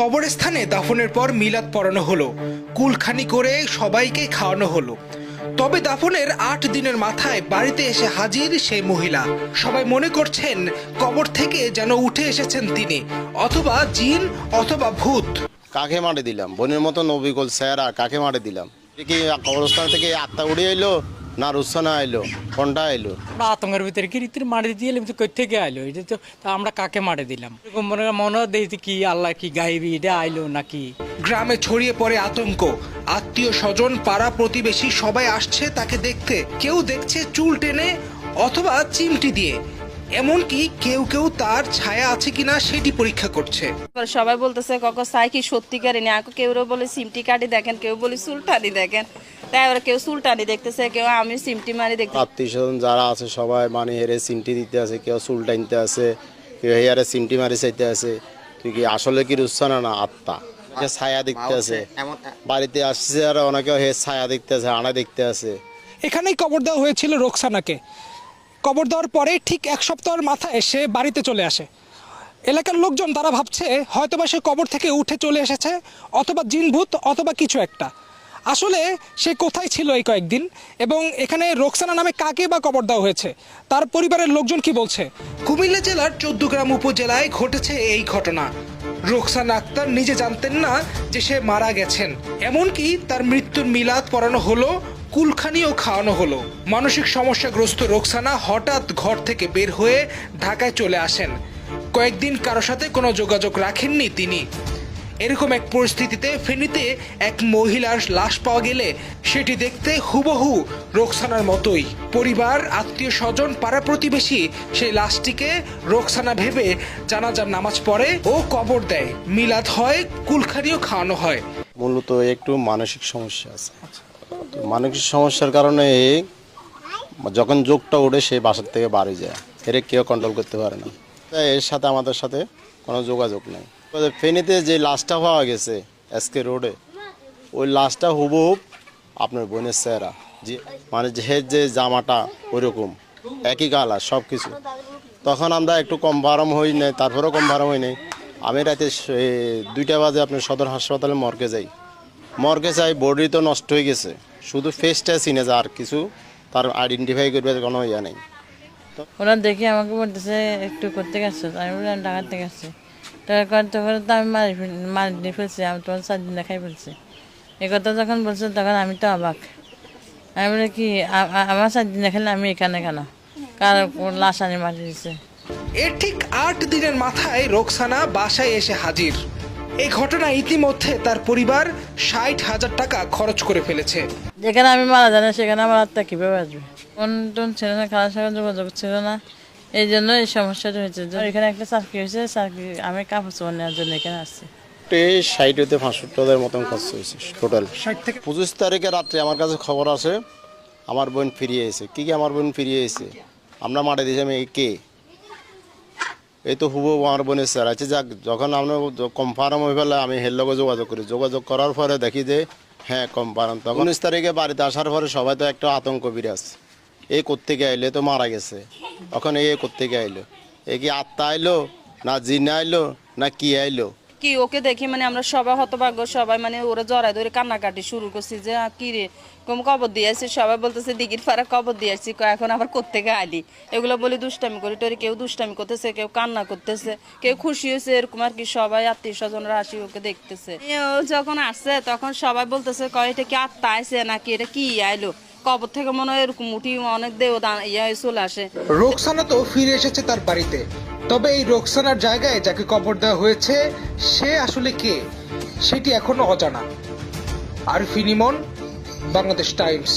কবরস্থানে দাফনের পর মিলাদ পড়ানো হলো, কুলখানি করে সবাইকে খাওয়ানো হলো। তবে দাফনের ৮ দিনের মাথায় বাড়িতে এসে হাজির সেই মহিলা। সবাই মনে করছেন কবর থেকে যেন উঠে এসেছেন তিনি, অথবা জিন অথবা ভূত। কাকে মারে দিলাম? বোনের মতো নবিকল স্যারা কাকে মারে দিলাম? কি কবরস্থান থেকে আত্মা উড়ে এলো না রুসানা আইলো, কোনটা আইলো? আতঙ্কের ভিতরে কি রীতির মারে দিয়ে কই থেকে আইলো, এটা তো আমরা কাকে মারে দিলাম এরকম মনে দেখি কি আল্লাহ কি গাইবি এটা আইলো নাকি। গ্রামে ছড়িয়ে পড়ে আতঙ্ক। আত্মীয় স্বজন, পাড়া প্রতিবেশী সবাই আসছে তাকে দেখতে। কেউ দেখছে চুল টেনে অথবা চিমটি দিয়ে, এমনকি কেউ কেউ তার ছায়া আছে কিনা সেটি পরীক্ষা করছে। সবাই বলতেছে কখন সাই কি সত্যিকারই না, কেউ বলে সিমটি কাটি দেখেন, কেউ বলে চুলটানি দেখেন। তাই ওরা কেউ চুলটানি দেখতেছে, কেউ আমি সিমটি মারি দেখতে। আত্মীয় স্বজন যারা আছে সবাই মানে হেরে সিমটি দিতে আছে, কেউ চুল টানতে আছে, কেউ হেয়ারে সিমটি মারি চাইতে আছে। তুই কি আসলে কি রুসানা না আত্মা? ছায়া দেখতে আছে, বাড়িতে আসছে আর অনেকে হে ছায়া দেখতে আছে, আনা দেখতে আছে। এখানেই কবর দেওয়া হয়েছিল রোকসানাকে। কবর দেওয়ার পরে ঠিক 1 সপ্তাহের মাথায় সে বাড়িতে চলে আসে। এলাকার লোকজন তারা ভাবছে হয়তোবা সে কবর থেকে উঠে চলে এসেছে, অথবা জিনভূত অথবা কিছু একটা। আসলে সে কোথায় ছিল এই কয়েকদিন, এবং এখানে রোকসানা নামে কাকে বা কবর দেওয়া হয়েছে, তার পরিবারের লোকজন কি বলছে? কুমিল্লা জেলার 14 গ্রাম উপজেলায় ঘটেছে এই ঘটনা। রোকসানা আক্তার নিজে জানতেন না যে সে মারা গেছেন, এমনকি তার মৃত্যুর মিলাদ পড়ানো হলো, কুলখানিও খাওয়ানো হলো। মানসিক সমস্যাগ্রস্ত রোকসানা হঠাৎ ঘর থেকে বের হয়ে ঢাকায় চলে আসেন। কয়েকদিন কারো সাথে কোনো যোগাযোগ রাখেননি তিনি। এরকম এক পরিস্থিতিতে ফেনীতে এক মহিলার লাশ পাওয়া গেলে সেটি দেখতে হুবহু রোকসানার মতোই। পরিবার, আত্মীয় স্বজন, পাড়া প্রতিবেশী সেই লাশটিকে রোকসানা ভেবে জানাজার নামাজ পড়ে ও কবর দেয়। মিলাদ হয়, কুলখানিও খাওয়ানো হয়। মূলত একটু মানসিক সমস্যা আছে। তো মানসিক সমস্যার কারণে যখন যোগটা ওঠে সে বাসার থেকে বাড়ি যায়, এর কেউ কন্ট্রোল করতে পারে না। তাই এর সাথে আমাদের সাথে কোনো যোগাযোগ নেই। ফেনীতে যে লাশটা পাওয়া গেছে এসকে রোডে, ওই লাশটা হুবহুব আপনার বোনের চেহারা, যে মানে যে জামাটা ওইরকম একই কালার সব কিছু। তখন আমরা একটু কম ভারম হই নাই, তারপরেও কম ভারম হই নাই। আমি রাতে 2টা বাজে আপনার সদর হাসপাতালে মর্গে যাই। মর্গে যাই, বডি তো নষ্ট হয়ে গেছে, শুধু ফেসটা চিনে যায়, আর কিছু তার আইডেন্টিফাই করবে কোনো ইয়া নেই। ওরা দেখি আমাকে বলতেছে একটু করতে গেছো, আমি বললাম ঢাকা থেকে আসছি। তখন তো আমি মারি ফেলছি, আমি তোমার 4 দিন দেখাই ফেলছি। এ কথা যখন বলছে তখন আমি তো অবাক। আমি বলি কি আমার 4 দিন দেখালে আমি এখানে কেন, কার লাশ আনি মারি দিচ্ছে। এর ঠিক 8 দিনের মাথায় রোকসানা বাসায় এসে হাজির। এই ঘটনা ইতিমধ্যে তার পরিবার 60,000 টাকা খরচ করে ফেলেছে। যেখানে আমি মারা জানি সেখানে আমার আত্মা কীভাবে আসবে? ফোন টোন ছিল না, খাওয়ার সাথে যোগাযোগ ছিল না, এই জন্য এই সমস্যাটা হয়েছে। এখানে একটা চাকরি হয়েছে, চাকরি আমি কাপড় চোপড় নেওয়ার জন্য এখানে আসছি। 60 হতে 65,000 মতন খরচ হয়েছে টোটাল। 25 তারিখে রাত্রে আমার কাছে খবর আসে আমার বোন ফিরিয়ে এসে। কি আমার বোন ফিরিয়ে এসে আমরা মাঠে দিয়েছি। আমি কে? এই তো হুবহু আমার বোনের স্যার আছে। যাক, যখন আমরা কনফার্ম হয়ে ফেলে আমি হের লগে যোগাযোগ করি। যোগাযোগ করার পরে দেখি যে হ্যাঁ কনফার্ম। তখন 19 তারিখে বাড়িতে আসার পরে সবাই তো একটা আতঙ্ক বিরাজ, এই কোত্থেকে আইলে তো মারা গেছে, তখন এই কোত্থেকে আইলো, এ কি আত্মা আইলো না জিন আইলো না কি আইলো? কি ওকে দেখি মানে আমরা সবাই হতভাগ্য, সবাই মানে ওরা জড়াই ধরে কান্নাকাটি শুরু করছি যে কি রে কম কবর দিয়ে আসছি। সবাই বলতেছে দিঘির পাড়া কবর দিয়ে আসছি, এখন আবার কোত্থেকে আইলি। এগুলো বলি দুষ্টামি করি টরি, কেউ দুষ্টামি করতেছে, কেউ কান্না করতেছে, কেউ খুশি হয়েছে, এরকম আর কি। সবাই আত্মীয় স্বজনরা আসি ওকে দেখতেছে। ও যখন আসছে তখন সবাই বলতেছে এটা কি আত্মা আইছে নাকি এটা কি আইলো, কবর থেকে মনে হয় এরকম উঠি অনেক দেহ চলে আসে। রোকসানা তো ফিরে এসেছে তার বাড়িতে, তবে এই রোকসানার জায়গায় যাকে কবর দেওয়া হয়েছে সে আসলে কে সেটি এখনো অজানা। আরফিন ইমন, বাংলাদেশ টাইমস।